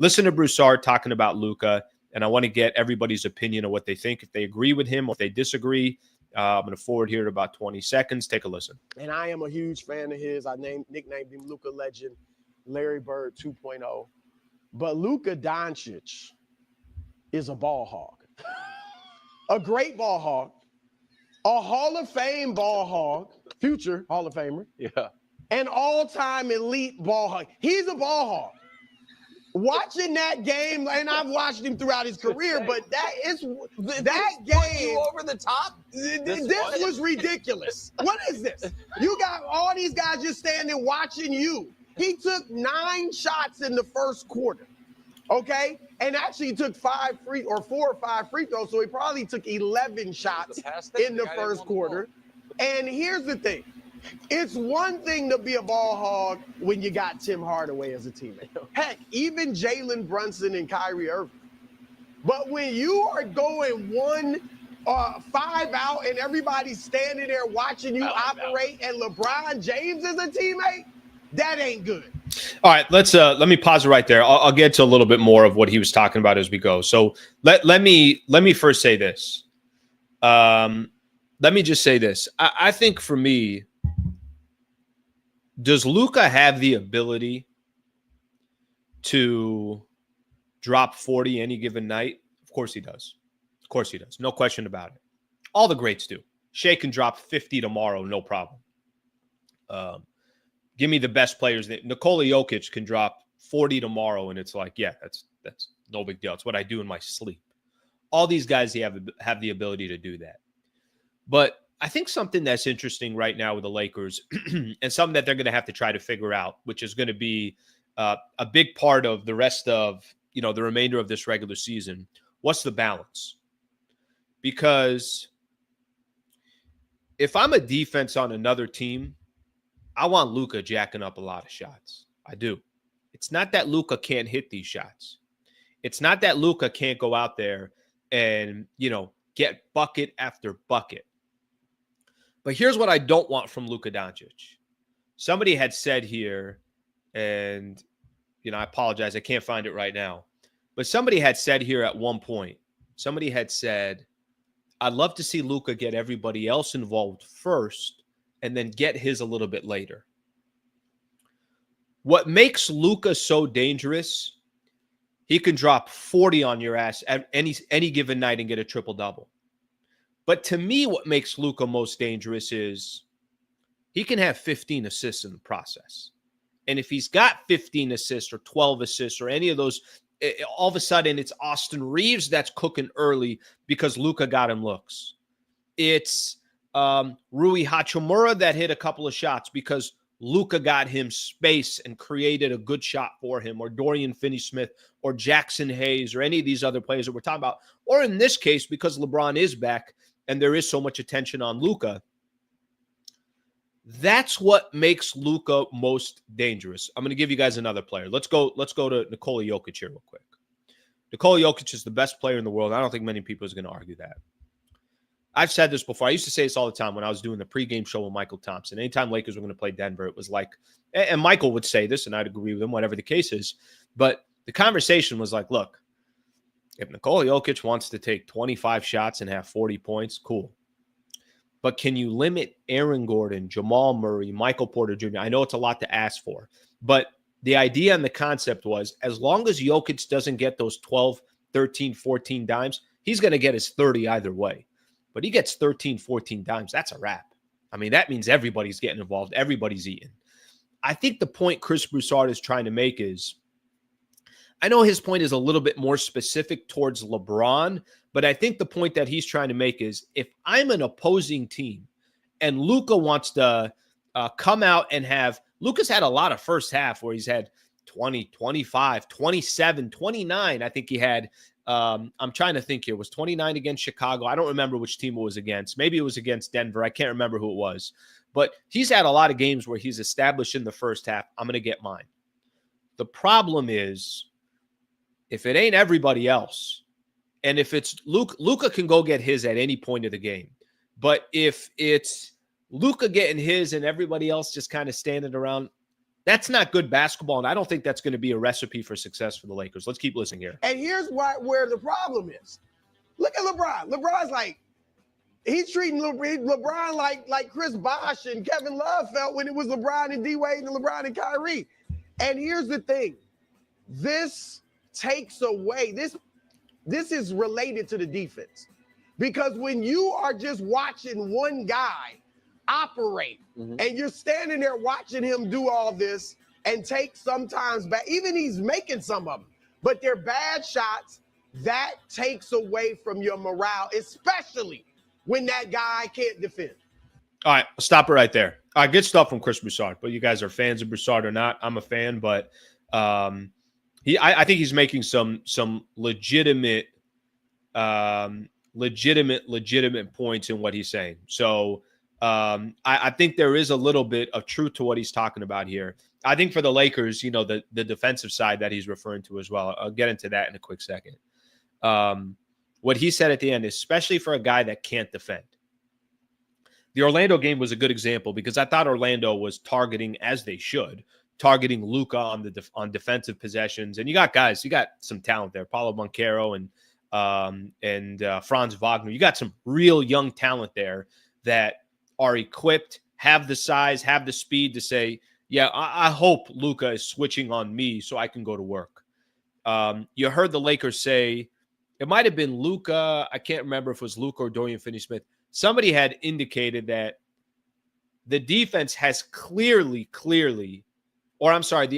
listen to Broussard talking about Luka, and I want to get everybody's opinion of what they think, if they agree with him or if they disagree. I'm going to forward here in about 20 seconds. Take a listen. And I am a huge fan of his. I nicknamed him Luka Legend, Larry Bird 2.0. But Luka Doncic is a ball hog. A great ball hog. A Hall of Fame ball hog. Future Hall of Famer. Yeah. An all-time elite ball hog. He's a ball hog. Watching that game, and I've watched him throughout his career, but that game over the top. This was ridiculous. What is this? You got all these guys just standing watching you. He took 9 shots in the first quarter, okay? And actually took 4 or 5 free throws, so he probably took 11 shots in the first quarter. And here's the thing. It's one thing to be a ball hog when you got Tim Hardaway as a teammate. Heck, even Jalen Brunson and Kyrie Irving. But when you are going 5 out and everybody's standing there watching you operate and LeBron James is a teammate, that ain't good. All right, let me pause it right there. I'll get to a little bit more of what he was talking about as we go. So let me first say this. Let me just say this. I think for me, does Luka have the ability to drop 40 any given night? Of course he does. Of course he does. No question about it. All the greats do. Shea can drop 50 tomorrow, no problem. Give me the best players. Nikola Jokic can drop 40 tomorrow, and it's like, yeah, that's no big deal. It's what I do in my sleep. All these guys have the ability to do that. But I think something that's interesting right now with the Lakers and something that they're going to have to try to figure out, which is going to be a big part of the rest of, the remainder of this regular season. What's the balance? Because if I'm a defense on another team, I want Luka jacking up a lot of shots. I do. It's not that Luka can't hit these shots. It's not that Luka can't go out there and, get bucket after bucket. But here's what I don't want from Luka Doncic. Somebody had said here, and, I apologize, I can't find it right now. But somebody had said here at one point, I'd love to see Luka get everybody else involved first and then get his a little bit later. What makes Luka so dangerous, he can drop 40 on your ass at any given night and get a triple-double. But to me, what makes Luka most dangerous is he can have 15 assists in the process. And if he's got 15 assists or 12 assists or any of those, all of a sudden it's Austin Reeves that's cooking early because Luka got him looks. It's Rui Hachimura that hit a couple of shots because Luka got him space and created a good shot for him, or Dorian Finney-Smith or Jackson Hayes or any of these other players that we're talking about. Or in this case, because LeBron is back, and there is so much attention on Luka, that's what makes Luka most dangerous. I'm going to give you guys another player. Let's go to Nikola Jokic here real quick. Nikola Jokic is the best player in the world. I don't think many people are going to argue that. I've said this before. I used to say this all the time when I was doing the pregame show with Michael Thompson. Anytime Lakers were going to play Denver, it was like, and Michael would say this, and I'd agree with him, whatever the case is. But the conversation was like, look, if Nikola Jokic wants to take 25 shots and have 40 points, cool. But can you limit Aaron Gordon, Jamal Murray, Michael Porter Jr.? I know it's a lot to ask for, but the idea and the concept was as long as Jokic doesn't get those 12, 13, 14 dimes, he's going to get his 30 either way. But he gets 13, 14 dimes, that's a wrap. I mean, that means everybody's getting involved. Everybody's eating. I think the point Chris Broussard is trying to make is, I know his point is a little bit more specific towards LeBron, but I think the point that he's trying to make is if I'm an opposing team and Luka wants to come out and have – Luka's had a lot of first half where he's had 20, 25, 27, 29. I think he had I'm trying to think here. Was 29 against Chicago? I don't remember which team it was against. Maybe it was against Denver. I can't remember who it was. But he's had a lot of games where he's established in the first half, I'm going to get mine. The problem is if it ain't everybody else, and if it's Luka can go get his at any point of the game. But if it's Luka getting his and everybody else just kind of standing around, That's not good basketball, and I don't think that's going to be a recipe for success for the Lakers. Let's keep listening here. And here's where the problem is. Look at LeBron. LeBron's like, he's treating LeBron like Chris Bosh and Kevin Love felt when it was LeBron and D-Wade and LeBron and Kyrie. And here's the thing. This takes away, this is related to the defense. Because when you are just watching one guy operate, and you're standing there watching him do all this and take sometimes back, even he's making some of them, but they're bad shots, that takes away from your morale, especially when that guy can't defend. All right, I'll stop it right there. All right, good stuff from Chris Broussard. But you guys are fans of Broussard or not, I'm a fan, but I think he's making some legitimate points in what he's saying. So I think there is a little bit of truth to what he's talking about here. I think for the Lakers, you know, the defensive side that he's referring to as well. I'll get into that in a quick second. What he said at the end, especially for a guy that can't defend. The Orlando game was a good example because I thought Orlando was targeting, as they should, targeting Luka on defensive possessions. And you got guys, you got some talent there, Paulo Banchero and Franz Wagner. You got some real young talent there that are equipped, have the size, have the speed to say, yeah, I hope Luka is switching on me so I can go to work. You heard the Lakers say, it might have been Luka. I can't remember if it was Luka or Dorian Finney-Smith. Somebody had indicated that the defense has the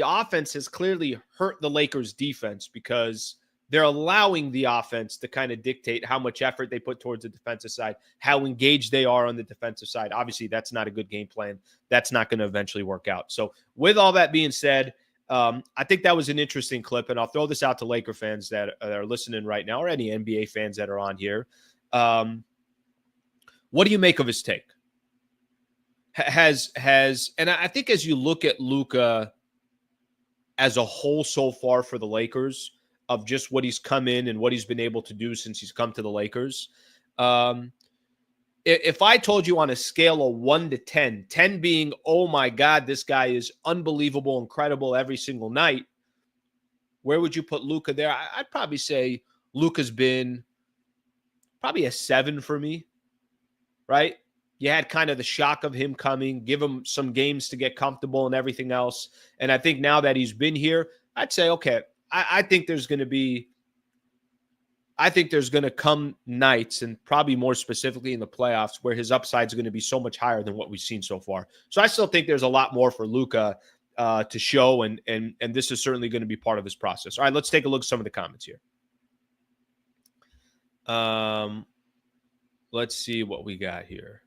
offense has clearly hurt the Lakers' defense because they're allowing the offense to kind of dictate how much effort they put towards the defensive side, how engaged they are on the defensive side. Obviously, that's not a good game plan. That's not going to eventually work out. So with all that being said, I think that was an interesting clip, and I'll throw this out to Laker fans that are listening right now or any NBA fans that are on here. What do you make of his take? And I think as you look at Luka as a whole so far for the Lakers, of just what he's come in and what he's been able to do since he's come to the Lakers. If I told you on a scale of 1 to 10, 10 being, oh my God, this guy is unbelievable, incredible every single night, where would you put Luka there? I'd probably say Luka's been probably a 7 for me, right? You had kind of the shock of him coming, give him some games to get comfortable and everything else. And I think now that he's been here, I'd say, okay, I think there's going to come nights, and probably more specifically in the playoffs, where his upside is going to be so much higher than what we've seen so far. So I still think there's a lot more for Luka to show, and this is certainly going to be part of his process. All right, let's take a look at some of the comments here. Let's see what we got here.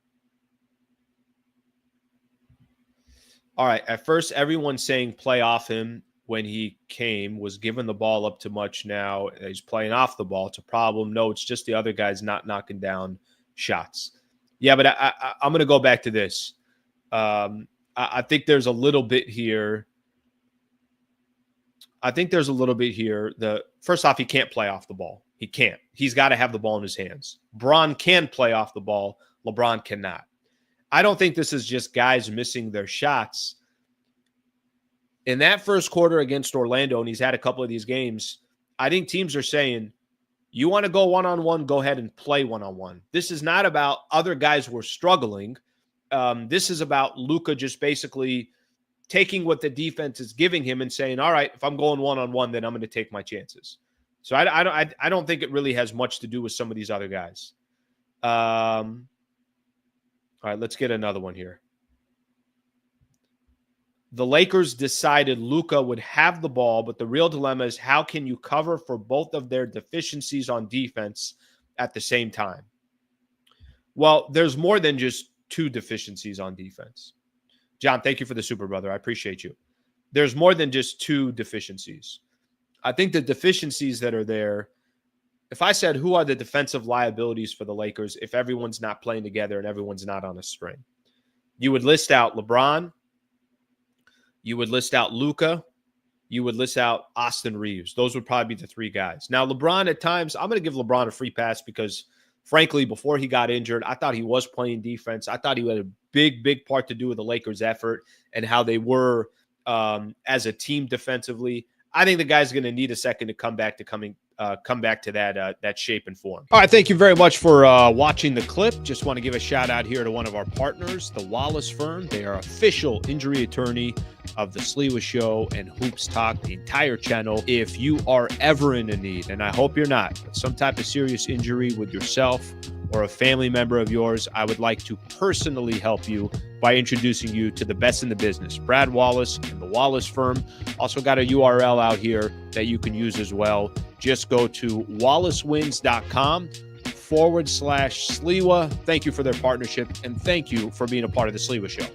All right, at first, everyone's saying play off him. When he came, was giving the ball up too much. Now he's playing off the ball. It's a problem. No, it's just the other guys not knocking down shots. Yeah, but I'm going to go back to this. I think there's a little bit here. First off, he can't play off the ball. He can't. He's got to have the ball in his hands. Bron can play off the ball. LeBron cannot. I don't think this is just guys missing their shots. In that first quarter against Orlando, and he's had a couple of these games, I think teams are saying, you want to go one-on-one, go ahead and play one-on-one. This is not about other guys who are struggling. This is about Luka just basically taking what the defense is giving him and saying, all right, if I'm going one-on-one, then I'm going to take my chances. So I don't think it really has much to do with some of these other guys. All right, let's get another one here. The Lakers decided Luka would have the ball, but the real dilemma is how can you cover for both of their deficiencies on defense at the same time? Well, there's more than just 2 deficiencies on defense. John, thank you for the super, brother. I appreciate you. There's more than just 2 deficiencies. I think the deficiencies that are there, if I said who are the defensive liabilities for the Lakers if everyone's not playing together and everyone's not on a string, you would list out LeBron, you would list out Luka, you would list out Austin Reeves. Those would probably be the 3 guys. Now, LeBron at times, I'm going to give LeBron a free pass because, frankly, before he got injured, I thought he was playing defense. I thought he had a big part to do with the Lakers' effort and how they were as a team defensively. I think the guy's going to need a second to come back to that shape and form. All right, thank you very much for watching the clip. Just want to give a shout out here to one of our partners, the Wallace Firm. They are official injury attorney of the Sliwa Show and Hoops Talk, the entire channel. If you are ever in a need, and I hope you're not, but some type of serious injury with yourself or a family member of yours, I would like to personally help you by introducing you to the best in the business, Brad Wallace and the Wallace Firm. Also got a URL out here that you can use as well. Just go to wallacewins.com/Sliwa. Thank you for their partnership, and thank you for being a part of the Sliwa Show.